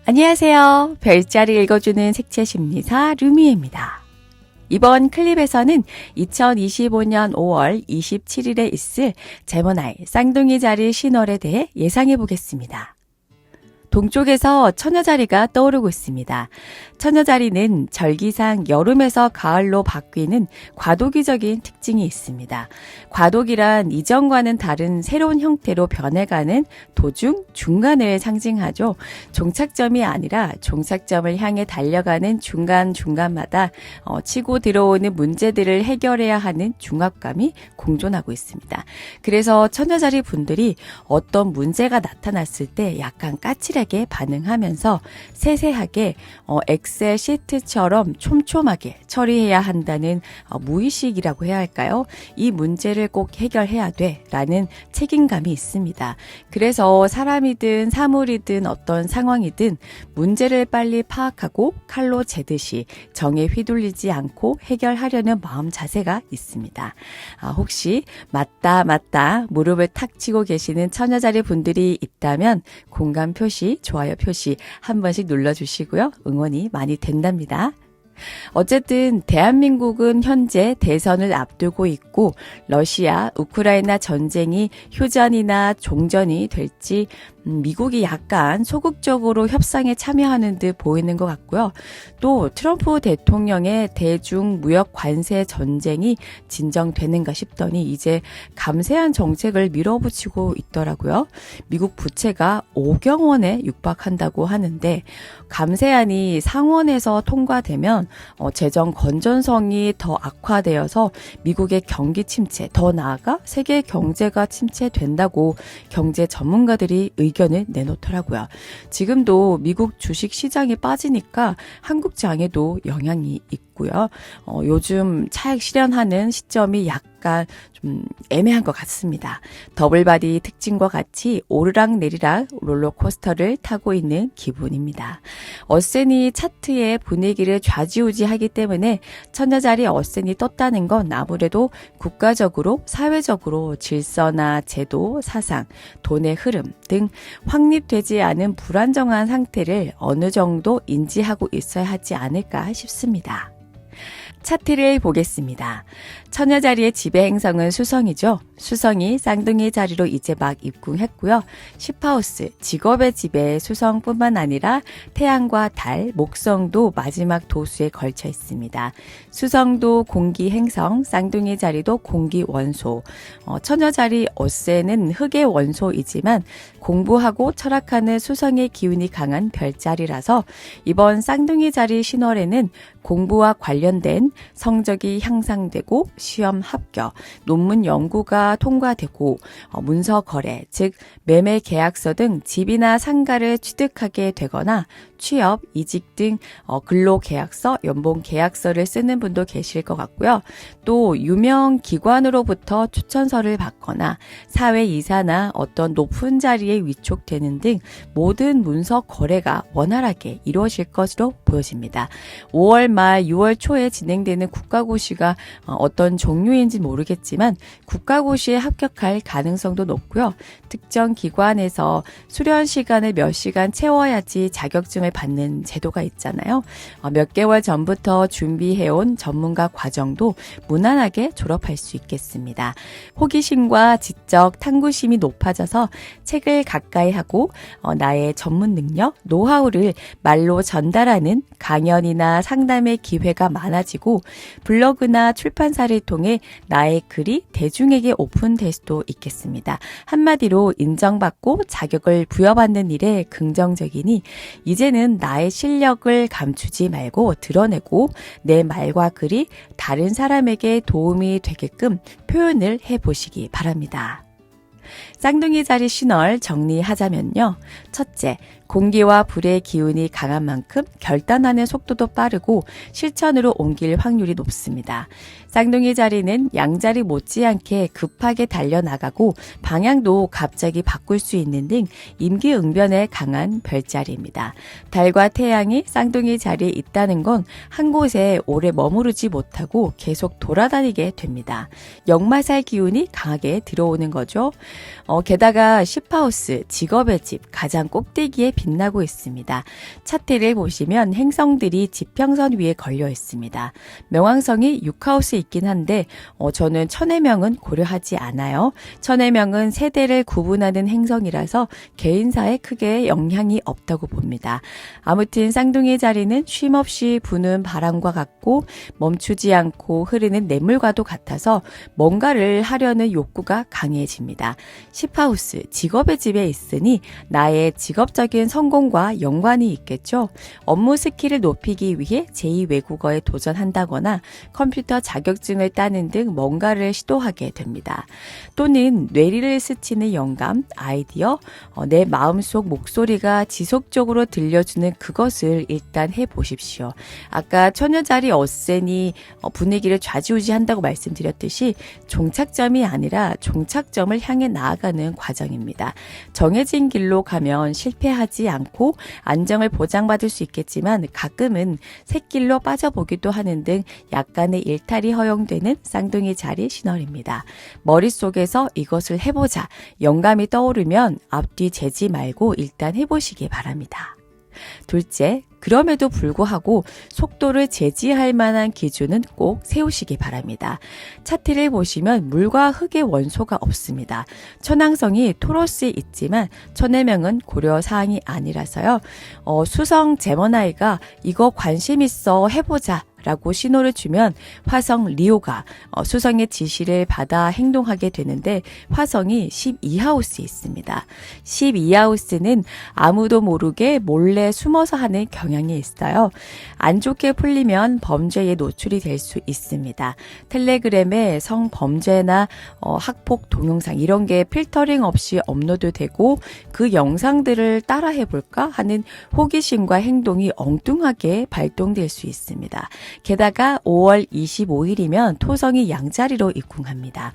안녕하세요. 별자리 읽어주는 색채심리사 루미입니다. 이번 클립에서는 2025년 5월 27일에 있을 제모나이 쌍둥이 자리 신월에 대해 예상해 보겠습니다. 동쪽에서 처녀자리가 떠오르고 있습니다. 처녀자리는 절기상 여름에서 가을로 바뀌는 과도기적인 특징이 있습니다. 과도기란 이전과는 다른 새로운 형태로 변해가는 도중 중간을 상징하죠. 종착점이 아니라 종착점을 향해 달려가는 중간중간마다 치고 들어오는 문제들을 해결해야 하는 중압감이 공존하고 있습니다. 그래서 처녀자리 분들이 어떤 문제가 나타났을 때 약간 까칠하게 반응하면서 세세하게 엑셀 시트처럼 촘촘하게 처리해야 한다는 무의식이라고 해야 할까요? 이 문제를 꼭 해결해야 돼 라는 책임감이 있습니다. 그래서 사람이든 사물이든 어떤 상황이든 문제를 빨리 파악하고 칼로 재듯이 정에 휘둘리지 않고 해결하려는 마음 자세가 있습니다. 혹시 맞다 무릎을 탁 치고 계시는 처녀자리 분들이 있다면 공감 표시, 좋아요 표시 한 번씩 눌러주시고요. 응원이 많이 된답니다. 어쨌든 대한민국은 현재 대선을 앞두고 있고 러시아, 우크라이나 전쟁이 휴전이나 종전이 될지 미국이 약간 소극적으로 협상에 참여하는 듯 보이는 것 같고요. 또 트럼프 대통령의 대중 무역 관세 전쟁이 진정되는가 싶더니 이제 감세한 정책을 밀어붙이고 있더라고요. 미국 부채가 5경 원에 육박한다고 하는데 감세안이 상원에서 통과되면 재정 건전성이 더 악화되어서 미국의 경기 침체, 더 나아가 세계 경제가 침체된다고 경제 전문가들이 의견을 내놓더라고요. 지금도 미국 주식 시장이 빠지니까 한국장에도 영향이 있고요. 요즘 차익 실현하는 시점이 약간 좀 애매한 것 같습니다. 더블바디 특징과 같이 오르락내리락 롤러코스터를 타고 있는 기분입니다. 어센이 차트의 분위기를 좌지우지하기 때문에 처녀자리 어센이 떴다는 건 아무래도 국가적으로 사회적으로 질서나 제도, 사상, 돈의 흐름 등 확립되지 않은 불안정한 상태를 어느 정도 인지하고 있어야 하지 않을까 싶습니다. 차트를 보겠습니다. 처녀자리의 지배 행성은 수성이죠. 수성이 쌍둥이 자리로 이제 막 입궁했고요. 10하우스, 직업의 지배 수성뿐만 아니라 태양과 달, 목성도 마지막 도수에 걸쳐 있습니다. 수성도 공기 행성, 쌍둥이 자리도 공기 원소. 처녀자리 어세는 흙의 원소이지만 공부하고 철학하는 수성의 기운이 강한 별자리라서 이번 쌍둥이 자리 신월에는 공부와 관련된 성적이 향상되고 시험 합격, 논문 연구가 통과되고 문서 거래, 즉 매매 계약서 등 집이나 상가를 취득하게 되거나 취업, 이직 등 근로계약서, 연봉계약서를 쓰는 분도 계실 것 같고요. 또 유명 기관으로부터 추천서를 받거나 사회이사나 어떤 높은 자리에 위촉되는 등 모든 문서 거래가 원활하게 이루어질 것으로 보여집니다. 5월 말 6월 초에 진행되는 국가고시가 어떤 종류인지 모르겠지만 국가고시에 합격할 가능성도 높고요. 특정 기관에서 수련 시간을 몇 시간 채워야지 자격증을 받는 제도가 있잖아요. 몇 개월 전부터 준비해온 전문가 과정도 무난하게 졸업할 수 있겠습니다. 호기심과 지적, 탐구심이 높아져서 책을 가까이 하고 나의 전문 능력, 노하우를 말로 전달하는 강연이나 상담의 기회가 많아지고 블로그나 출판사를 통해 나의 글이 대중에게 오픈될 수도 있겠습니다. 한마디로 인정받고 자격을 부여받는 일에 긍정적이니 이제는 나의 실력을 감추지 말고 드러내고 내 말과 글이 다른 사람에게 도움이 되게끔 표현을 해보시기 바랍니다. 쌍둥이 자리 신월 정리하자면요. 첫째, 공기와 불의 기운이 강한 만큼 결단하는 속도도 빠르고 실천으로 옮길 확률이 높습니다. 쌍둥이 자리는 양자리 못지않게 급하게 달려나가고 방향도 갑자기 바꿀 수 있는 등 임기응변에 강한 별자리입니다. 달과 태양이 쌍둥이 자리에 있다는 건 한 곳에 오래 머무르지 못하고 계속 돌아다니게 됩니다. 역마살 기운이 강하게 들어오는 거죠. 게다가 슈퍼하우스, 직업의 집, 가장 꼭대기에 빛나고 있습니다. 차트를 보시면 행성들이 지평선 위에 걸려 있습니다. 명왕성이 6하우스에 있긴 한데 저는 천해명은 고려하지 않아요. 천해명은 세대를 구분하는 행성이라서 개인사에 크게 영향이 없다고 봅니다. 아무튼 쌍둥이 자리는 쉼없이 부는 바람과 같고 멈추지 않고 흐르는 냇물과도 같아서 뭔가를 하려는 욕구가 강해집니다. 10하우스, 직업의 집에 있으니 나의 직업적인 성공과 연관이 있겠죠. 업무 스킬을 높이기 위해 제2외국어에 도전한다거나 컴퓨터 자격증을 따는 등 뭔가를 시도하게 됩니다. 또는 뇌리를 스치는 영감, 아이디어, 내 마음속 목소리가 지속적으로 들려주는 그것을 일단 해보십시오. 아까 처녀자리 어센이 분위기를 좌지우지한다고 말씀드렸듯이 종착점이 아니라 종착점을 향해 나아가는 과정입니다. 정해진 길로 가면 실패하지 않고 안정을 보장받을 수 있겠지만 가끔은 샛길로 빠져보기도 하는 등 약간의 일탈이 허용되는 쌍둥이 자리 신월입니다. 머릿속에서 이것을 해보자 영감이 떠오르면 앞뒤 재지 말고 일단 해보시기 바랍니다. 둘째, 그럼에도 불구하고 속도를 제지할 만한 기준은 꼭 세우시기 바랍니다. 차트를 보시면 물과 흙의 원소가 없습니다. 천왕성이 토로스에 있지만 천해명은 고려사항이 아니라서요. 수성 제머나이가 이거 관심 있어 해보자 라고 신호를 주면 화성 리오가 수성의 지시를 받아 행동하게 되는데 화성이 12하우스에 있습니다. 12하우스는 아무도 모르게 몰래 숨어서 하는 경향이 있어요. 안 좋게 풀리면 범죄에 노출이 될 수 있습니다. 텔레그램에 성범죄나 학폭 동영상 이런 게 필터링 없이 업로드되고 그 영상들을 따라해볼까 하는 호기심과 행동이 엉뚱하게 발동될 수 있습니다. 게다가 5월 25일이면 토성이 양자리로 입궁합니다.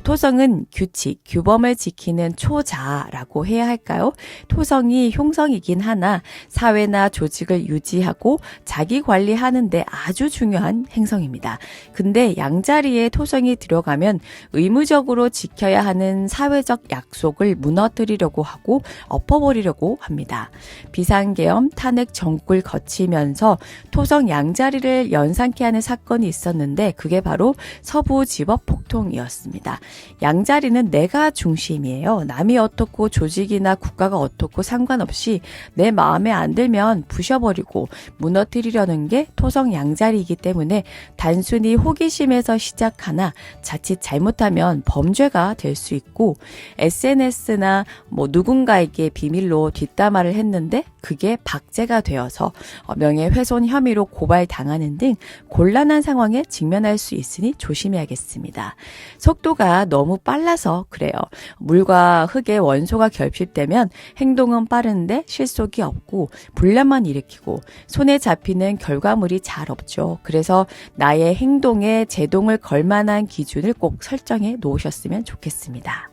토성은 규칙, 규범을 지키는 초자라고 해야 할까요? 토성이 흉성이긴 하나 사회나 조직을 유지하고 자기 관리하는 데 아주 중요한 행성입니다. 근데 양자리에 토성이 들어가면 의무적으로 지켜야 하는 사회적 약속을 무너뜨리려고 하고 엎어버리려고 합니다. 비상계엄, 탄핵 정국을 거치면서 토성 양자리를 연상케 하는 사건이 있었는데 그게 바로 서부지법폭동이었습니다. 양자리는 내가 중심이에요. 남이 어떻고 조직이나 국가가 어떻고 상관없이 내 마음에 안 들면 부셔버리고 무너뜨리려는 게 토성 양자리이기 때문에 단순히 호기심에서 시작하나 자칫 잘못하면 범죄가 될 수 있고 SNS나 누군가에게 비밀로 뒷담화를 했는데 그게 박제가 되어서 명예훼손 혐의로 고발당하는 등 곤란한 상황에 직면할 수 있으니 조심해야겠습니다. 속도가 너무 빨라서 그래요. 물과 흙의 원소가 결핍되면 행동은 빠른데 실속이 없고 분란만 일으키고 손에 잡히는 결과물이 잘 없죠. 그래서 나의 행동에 제동을 걸 만한 기준을 꼭 설정해 놓으셨으면 좋겠습니다.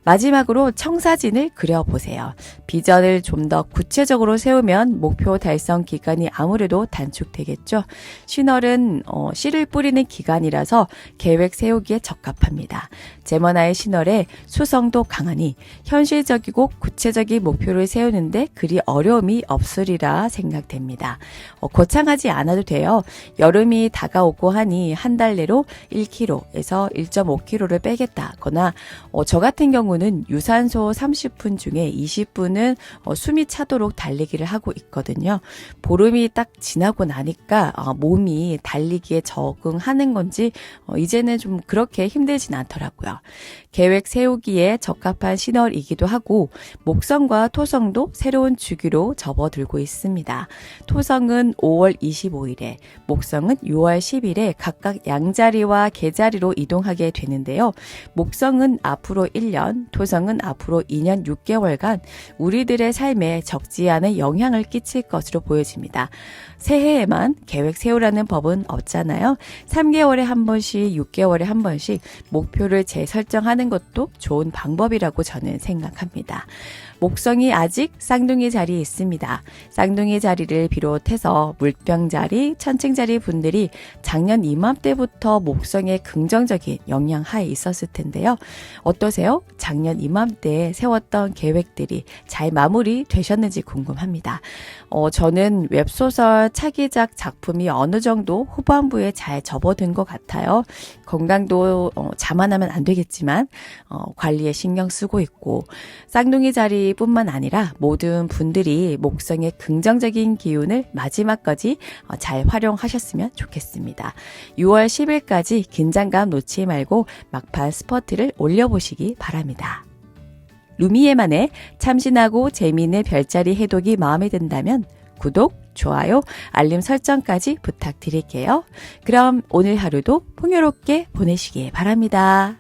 마지막으로 청사진을 그려보세요. 비전을 좀 더 구체적으로 세우면 목표 달성 기간이 아무래도 단축되겠죠. 신월은 씨를 뿌리는 기간이라서 계획 세우기에 적합합니다. 제머나의 신월에 수성도 강하니 현실적이고 구체적인 목표를 세우는데 그리 어려움이 없으리라 생각됩니다. 거창하지 않아도 돼요. 여름이 다가오고 하니 한 달 내로 1kg에서 1.5kg를 빼겠다거나 저 같은 경우는 유산소 30분 중에 20분은 숨이 차도록 달리기를 하고 있거든요. 보름이 딱 지나고 나니까 몸이 달리기에 적응하는 건지 이제는 좀 그렇게 힘들진 않더라고요. 계획 세우기에 적합한 신월이기도 하고 목성과 토성도 새로운 주기로 접어들고 있습니다. 토성은 5월 25일에 목성은 6월 10일에 각각 양자리와 계자리로 이동하게 되는데요. 목성은 앞으로 1년, 토성은 앞으로 2년 6개월간 우리들의 삶에 적지 않은 영향을 끼칠 것으로 보여집니다. 새해에만 계획 세우라는 법은 없잖아요. 3개월에 한 번씩, 6개월에 한 번씩 목표를 재설정하는 활용하는 것도 좋은 방법이라고 저는 생각합니다. 목성이 아직 쌍둥이 자리에 있습니다. 쌍둥이 자리를 비롯해서 물병 자리, 천칭 자리 분들이 작년 이맘때부터 목성에 긍정적인 영향 하에 있었을 텐데요. 어떠세요? 작년 이맘때 세웠던 계획들이 잘 마무리 되셨는지 궁금합니다. 저는 웹소설 차기작 작품이 어느 정도 후반부에 잘 접어든 것 같아요. 건강도 자만하면 안 되겠지만 관리에 신경 쓰고 있고 쌍둥이 자리뿐만 아니라 모든 분들이 목성의 긍정적인 기운을 마지막까지 잘 활용하셨으면 좋겠습니다. 6월 10일까지 긴장감 놓지 말고 막판 스퍼트를 올려보시기 바랍니다. 루미에만의 참신하고 재미있는 별자리 해독이 마음에 든다면 구독, 좋아요, 알림 설정까지 부탁드릴게요. 그럼 오늘 하루도 풍요롭게 보내시길 바랍니다.